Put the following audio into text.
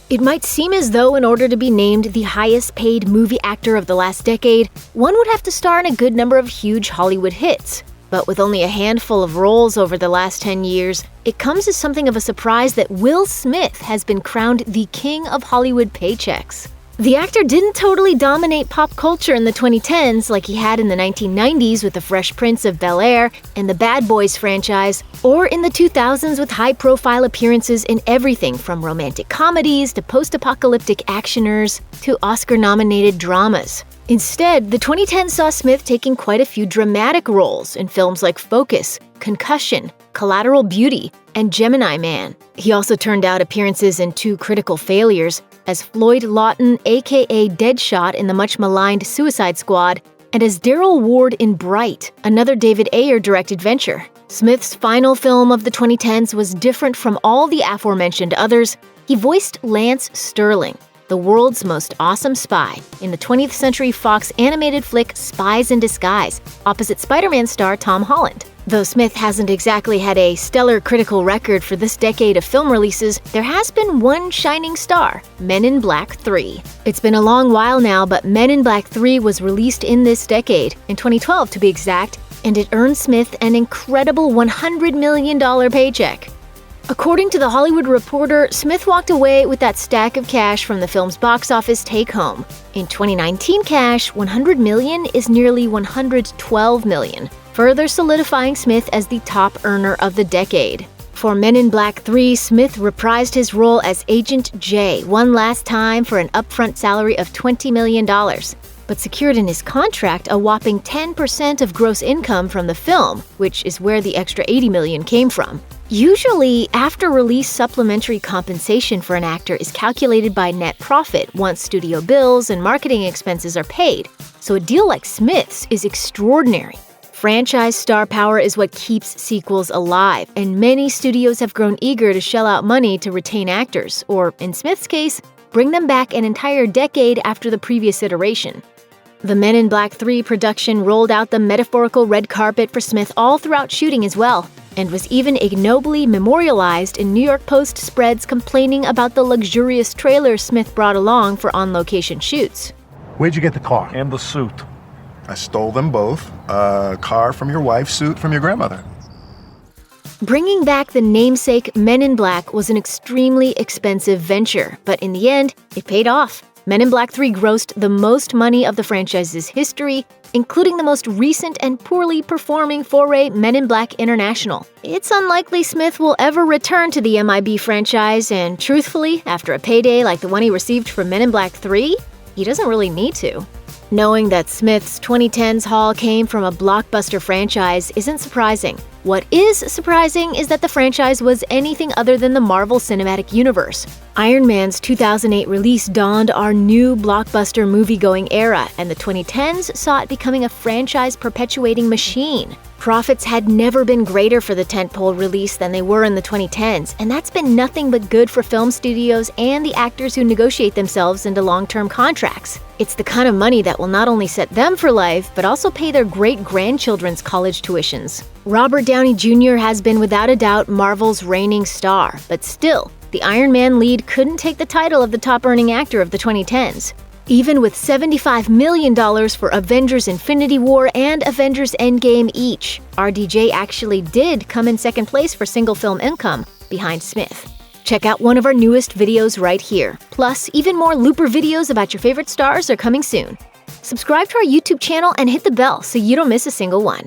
It might seem as though in order to be named the highest-paid movie actor of the last decade, one would have to star in a good number of huge Hollywood hits. But with only a handful of roles over the last 10 years, it comes as something of a surprise that Will Smith has been crowned the king of Hollywood paychecks. The actor didn't totally dominate pop culture in the 2010s like he had in the 1990s with The Fresh Prince of Bel-Air and the Bad Boys franchise, or in the 2000s with high-profile appearances in everything from romantic comedies to post-apocalyptic actioners to Oscar-nominated dramas. Instead, the 2010s saw Smith taking quite a few dramatic roles in films like Focus, Concussion, Collateral Beauty, and Gemini Man. He also turned out appearances in two critical failures, as Floyd Lawton, aka Deadshot in the much-maligned Suicide Squad, and as Daryl Ward in Bright, another David Ayer-directed venture. Smith's final film of the 2010s was different from all the aforementioned others. He voiced Lance Sterling, the world's most awesome spy, in the 20th Century Fox animated flick Spies in Disguise, opposite Spider-Man star Tom Holland. Though Smith hasn't exactly had a stellar critical record for this decade of film releases, there has been one shining star, Men in Black 3. It's been a long while now, but Men in Black 3 was released in this decade, in 2012 to be exact, and it earned Smith an incredible $100 million paycheck. According to The Hollywood Reporter, Smith walked away with that stack of cash from the film's box office take-home. In 2019 cash, $100 million is nearly $112 million, further solidifying Smith as the top earner of the decade. For Men in Black 3, Smith reprised his role as Agent J one last time for an upfront salary of $20 million, but secured in his contract a whopping 10% of gross income from the film, which is where the extra $80 million came from. Usually, after-release supplementary compensation for an actor is calculated by net profit once studio bills and marketing expenses are paid, so a deal like Smith's is extraordinary. Franchise star power is what keeps sequels alive, and many studios have grown eager to shell out money to retain actors, or, in Smith's case, bring them back an entire decade after the previous iteration. The Men in Black 3 production rolled out the metaphorical red carpet for Smith all throughout shooting as well, and was even ignobly memorialized in New York Post spreads complaining about the luxurious trailer Smith brought along for on-location shoots. Where'd you get the car? And the suit. I stole them both. A car from your wife, suit from your grandmother. Bringing back the namesake Men in Black was an extremely expensive venture, but in the end, it paid off. Men in Black 3 grossed the most money of the franchise's history, including the most recent and poorly performing foray, Men in Black International. It's unlikely Smith will ever return to the MIB franchise, and truthfully, after a payday like the one he received for Men in Black 3, he doesn't really need to. Knowing that Smith's 2010s haul came from a blockbuster franchise isn't surprising. What is surprising is that the franchise was anything other than the Marvel Cinematic Universe. Iron Man's 2008 release dawned our new blockbuster movie-going era, and the 2010s saw it becoming a franchise-perpetuating machine. Profits had never been greater for the tentpole release than they were in the 2010s, and that's been nothing but good for film studios and the actors who negotiate themselves into long-term contracts. It's the kind of money that will not only set them for life, but also pay their great-grandchildren's college tuitions. Robert Downey Jr. has been without a doubt Marvel's reigning star, but still, the Iron Man lead couldn't take the title of the top-earning actor of the 2010s. Even with $75 million for Avengers Infinity War and Avengers Endgame each, RDJ actually did come in second place for single film income, behind Smith. Check out one of our newest videos right here. Plus, even more Looper videos about your favorite stars are coming soon. Subscribe to our YouTube channel and hit the bell so you don't miss a single one.